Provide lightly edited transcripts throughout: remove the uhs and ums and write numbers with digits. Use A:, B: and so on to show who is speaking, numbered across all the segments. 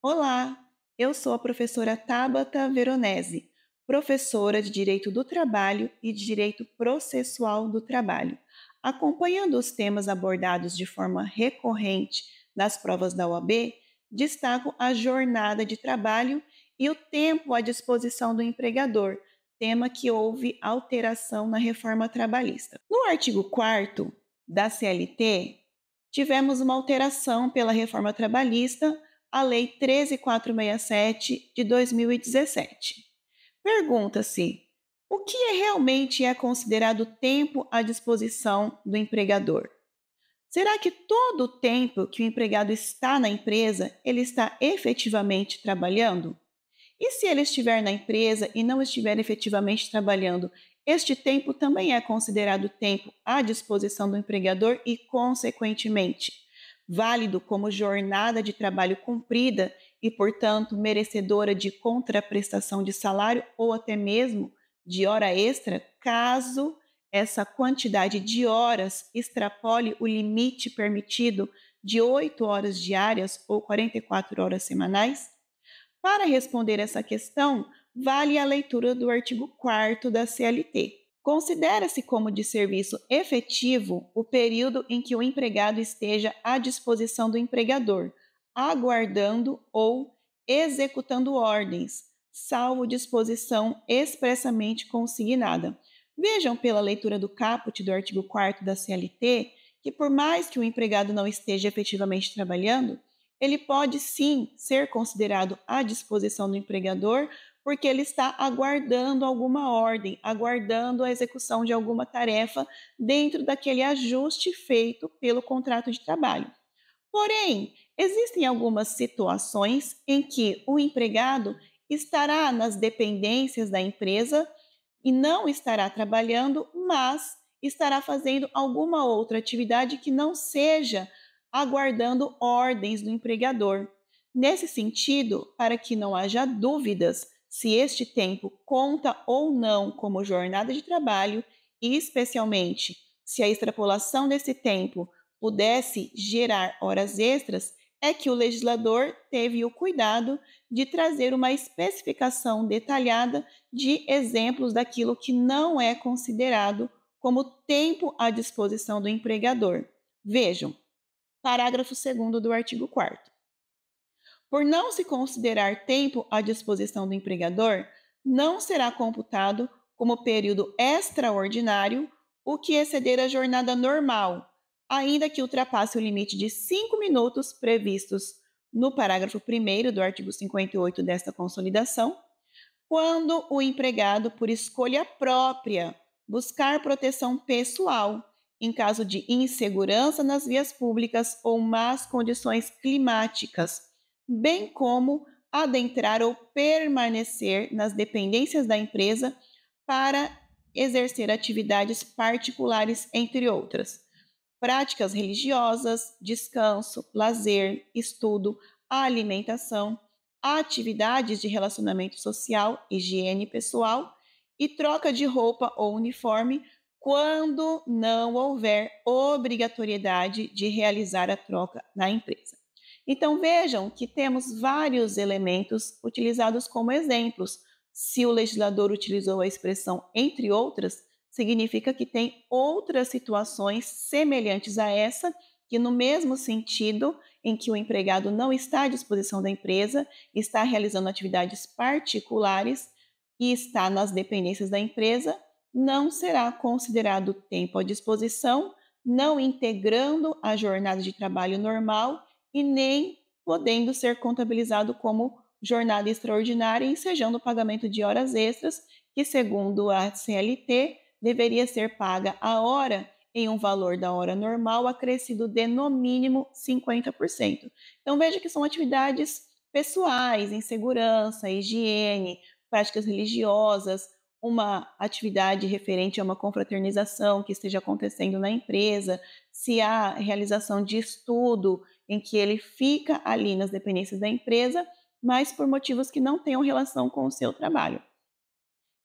A: Olá, eu sou a professora Tabata Veronese, professora de Direito do Trabalho e de Direito Processual do Trabalho. Acompanhando os temas abordados de forma recorrente nas provas da OAB, destaco a jornada de trabalho e o tempo à disposição do empregador, tema que houve alteração na reforma trabalhista. No artigo 4º da CLT, tivemos uma alteração pela reforma trabalhista, a Lei 13.467 de 2017. Pergunta-se: o que realmente é considerado tempo à disposição do empregador? Será que todo o tempo que o empregado está na empresa, ele está efetivamente trabalhando? E se ele estiver na empresa e não estiver efetivamente trabalhando, este tempo também é considerado tempo à disposição do empregador e, consequentemente, válido como jornada de trabalho cumprida e, portanto, merecedora de contraprestação de salário ou até mesmo de hora extra, caso essa quantidade de horas extrapole o limite permitido de 8 horas diárias ou 44 horas semanais? Para responder essa questão, vale a leitura do artigo 4º da CLT. Considera-se como de serviço efetivo o período em que o empregado esteja à disposição do empregador, aguardando ou executando ordens, salvo disposição expressamente consignada. Vejam pela leitura do caput do artigo 4º da CLT que, por mais que o empregado não esteja efetivamente trabalhando, ele pode sim ser considerado à disposição do empregador, porque ele está aguardando alguma ordem, aguardando a execução de alguma tarefa dentro daquele ajuste feito pelo contrato de trabalho. Porém, existem algumas situações em que o empregado estará nas dependências da empresa e não estará trabalhando, mas estará fazendo alguma outra atividade que não seja aguardando ordens do empregador. Nesse sentido, para que não haja dúvidas se este tempo conta ou não como jornada de trabalho, e especialmente se a extrapolação desse tempo pudesse gerar horas extras, é que o legislador teve o cuidado de trazer uma especificação detalhada de exemplos daquilo que não é considerado como tempo à disposição do empregador. Vejam, parágrafo 2º do artigo 4º. Por não se considerar tempo à disposição do empregador, não será computado como período extraordinário o que exceder a jornada normal, ainda que ultrapasse o limite de 5 minutos previstos no parágrafo 1º do artigo 58 desta consolidação, quando o empregado, por escolha própria, buscar proteção pessoal, em caso de insegurança nas vias públicas ou más condições climáticas, bem como adentrar ou permanecer nas dependências da empresa para exercer atividades particulares, entre outras. Práticas religiosas, descanso, lazer, estudo, alimentação, atividades de relacionamento social, higiene pessoal e troca de roupa ou uniforme quando não houver obrigatoriedade de realizar a troca na empresa. Então vejam que temos vários elementos utilizados como exemplos. Se o legislador utilizou a expressão entre outras, significa que tem outras situações semelhantes a essa, que no mesmo sentido em que o empregado não está à disposição da empresa, está realizando atividades particulares e está nas dependências da empresa, não será considerado tempo à disposição, não integrando a jornada de trabalho normal e nem podendo ser contabilizado como jornada extraordinária, ensejando o pagamento de horas extras, que, segundo a CLT, deveria ser paga a hora em um valor da hora normal acrescido de no mínimo 50%. Então veja que são atividades pessoais, em segurança, higiene, práticas religiosas, uma atividade referente a uma confraternização que esteja acontecendo na empresa, se há realização de estudo em que ele fica ali nas dependências da empresa, mas por motivos que não tenham relação com o seu trabalho.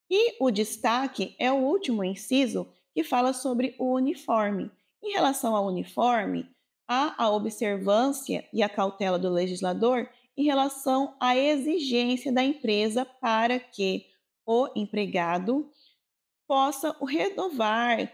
A: E o destaque é o último inciso, que fala sobre o uniforme. Em relação ao uniforme, há a observância e a cautela do legislador em relação à exigência da empresa para que o empregado possa o renovar,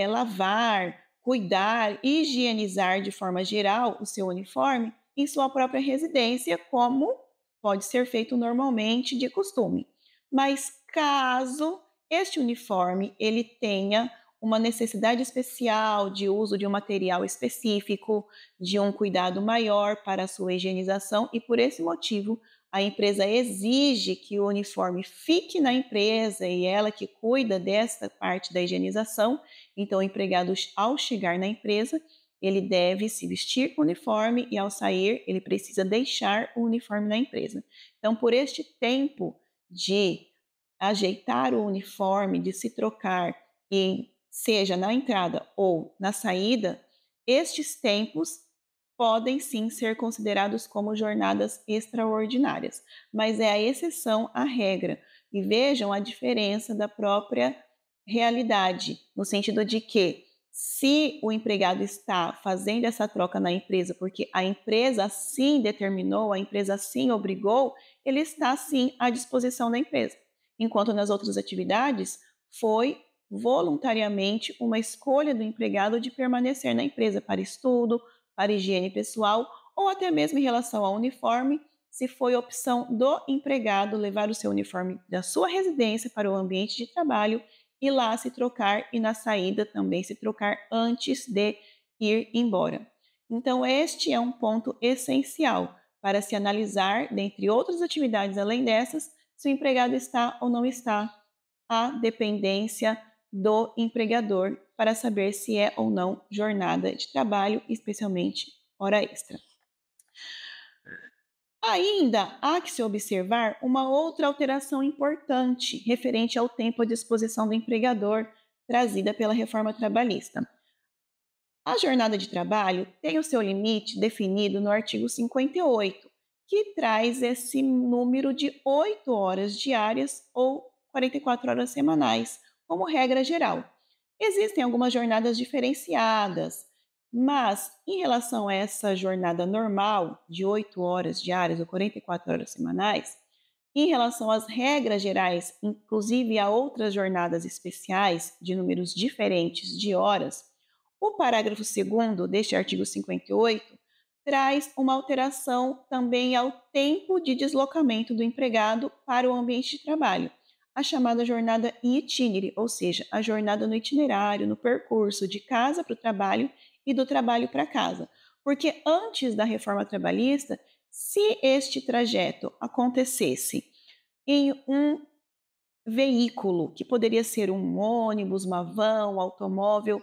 A: lavar, cuidar, higienizar de forma geral o seu uniforme em sua própria residência, como pode ser feito normalmente de costume. Mas caso este uniforme ele tenha uma necessidade especial de uso de um material específico, de um cuidado maior para a sua higienização e por esse motivo a empresa exige que o uniforme fique na empresa e ela que cuida dessa parte da higienização. Então, o empregado, ao chegar na empresa, ele deve se vestir com o uniforme e, ao sair, ele precisa deixar o uniforme na empresa. Então, por este tempo de ajeitar o uniforme, de se trocar, e seja na entrada ou na saída, estes tempos podem sim ser considerados como jornadas extraordinárias, mas é a exceção à regra. E vejam a diferença da própria realidade, no sentido de que, se o empregado está fazendo essa troca na empresa porque a empresa assim determinou, a empresa assim obrigou, ele está sim à disposição da empresa. Enquanto nas outras atividades, foi voluntariamente uma escolha do empregado de permanecer na empresa para estudo, para higiene pessoal ou até mesmo em relação ao uniforme, se foi opção do empregado levar o seu uniforme da sua residência para o ambiente de trabalho e lá se trocar e na saída também se trocar antes de ir embora. Então, este é um ponto essencial para se analisar, dentre outras atividades além dessas, se o empregado está ou não está à dependência do empregador para saber se é ou não jornada de trabalho, especialmente hora extra. Ainda há que se observar uma outra alteração importante referente ao tempo à disposição do empregador trazida pela reforma trabalhista. A jornada de trabalho tem o seu limite definido no artigo 58, que traz esse número de 8 horas diárias ou 44 horas semanais, como regra geral. Existem algumas jornadas diferenciadas, mas em relação a essa jornada normal de 8 horas diárias ou 44 horas semanais, em relação às regras gerais, inclusive a outras jornadas especiais de números diferentes de horas, o parágrafo 2º deste artigo 58 traz uma alteração também ao tempo de deslocamento do empregado para o ambiente de trabalho, a chamada jornada in itinere, ou seja, a jornada no itinerário, no percurso de casa para o trabalho e do trabalho para casa. Porque antes da reforma trabalhista, se este trajeto acontecesse em um veículo, que poderia ser um ônibus, uma van, um automóvel,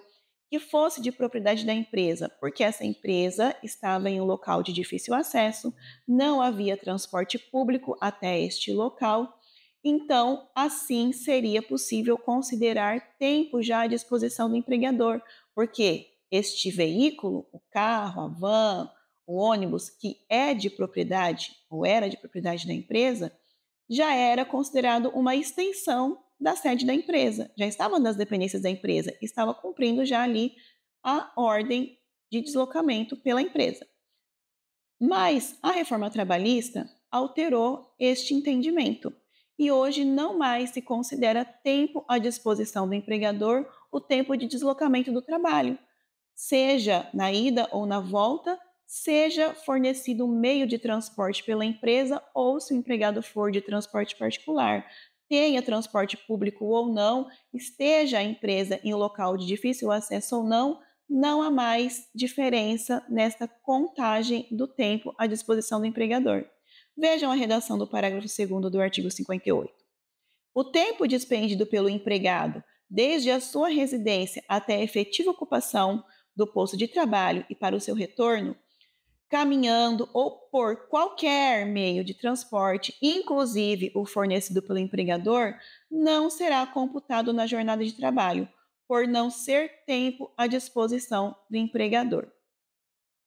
A: que fosse de propriedade da empresa, porque essa empresa estava em um local de difícil acesso, não havia transporte público até este local, então assim seria possível considerar tempo já à disposição do empregador, porque este veículo, o carro, a van, o ônibus, que é de propriedade ou era de propriedade da empresa, já era considerado uma extensão da sede da empresa, já estava nas dependências da empresa, estava cumprindo já ali a ordem de deslocamento pela empresa. Mas a reforma trabalhista alterou este entendimento e hoje não mais se considera tempo à disposição do empregador o tempo de deslocamento do trabalho, seja na ida ou na volta, seja fornecido um meio de transporte pela empresa ou se o empregado for de transporte particular, tenha transporte público ou não, esteja a empresa em um local de difícil acesso ou não, não há mais diferença nesta contagem do tempo à disposição do empregador. Vejam a redação do parágrafo 2º do artigo 58. O tempo despendido pelo empregado, desde a sua residência até a efetiva ocupação do posto de trabalho e para o seu retorno, caminhando ou por qualquer meio de transporte, inclusive o fornecido pelo empregador, não será computado na jornada de trabalho, por não ser tempo à disposição do empregador.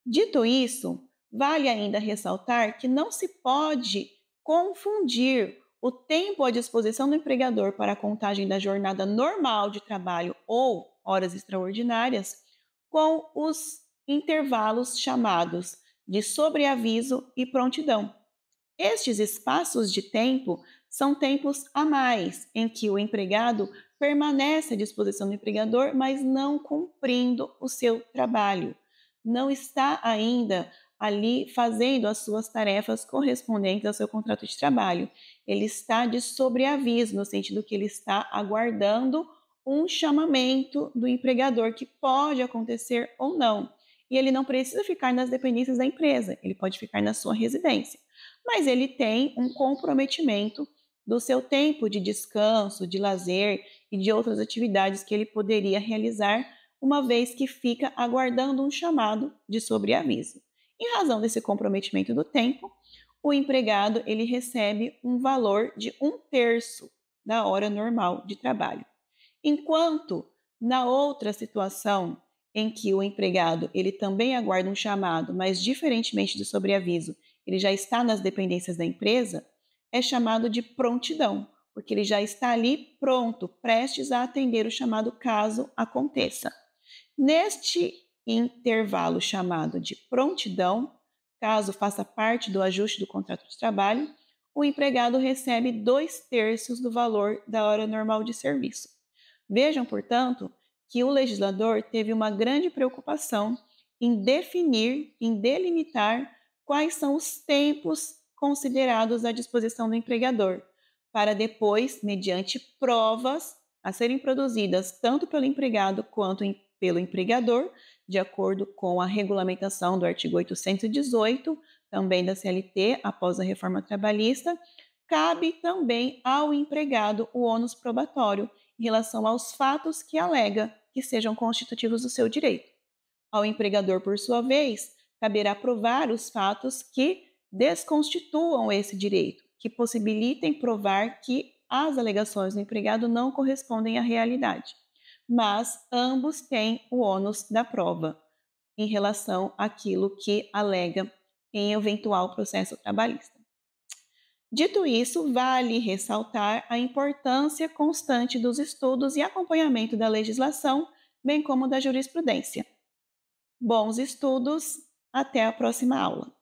A: Dito isso, vale ainda ressaltar que não se pode confundir o tempo à disposição do empregador para a contagem da jornada normal de trabalho ou horas extraordinárias com os intervalos chamados de sobreaviso e prontidão. Estes espaços de tempo são tempos a mais em que o empregado permanece à disposição do empregador, mas não cumprindo o seu trabalho. Não está ainda ali fazendo as suas tarefas correspondentes ao seu contrato de trabalho. Ele está de sobreaviso, no sentido que ele está aguardando um chamamento do empregador que pode acontecer ou não. E ele não precisa ficar nas dependências da empresa, ele pode ficar na sua residência. Mas ele tem um comprometimento do seu tempo de descanso, de lazer e de outras atividades que ele poderia realizar, uma vez que fica aguardando um chamado de sobreaviso. Em razão desse comprometimento do tempo, o empregado ele recebe um valor de um terço da hora normal de trabalho. Enquanto na outra situação em que o empregado ele também aguarda um chamado, mas diferentemente do sobreaviso, ele já está nas dependências da empresa, é chamado de prontidão, porque ele já está ali pronto, prestes a atender o chamado caso aconteça. Neste intervalo chamado de prontidão, caso faça parte do ajuste do contrato de trabalho, o empregado recebe 2/3 do valor da hora normal de serviço. Vejam, portanto, que o legislador teve uma grande preocupação em definir, em delimitar quais são os tempos considerados à disposição do empregador, para depois, mediante provas a serem produzidas tanto pelo empregado quanto pelo empregador, de acordo com a regulamentação do artigo 818, também da CLT, após a reforma trabalhista, cabe também ao empregado o ônus probatório em relação aos fatos que alega que sejam constitutivos do seu direito. Ao empregador, por sua vez, caberá provar os fatos que desconstituam esse direito, que possibilitem provar que as alegações do empregado não correspondem à realidade. Mas ambos têm o ônus da prova em relação àquilo que alega em eventual processo trabalhista. Dito isso, vale ressaltar a importância constante dos estudos e acompanhamento da legislação, bem como da jurisprudência. Bons estudos, até a próxima aula.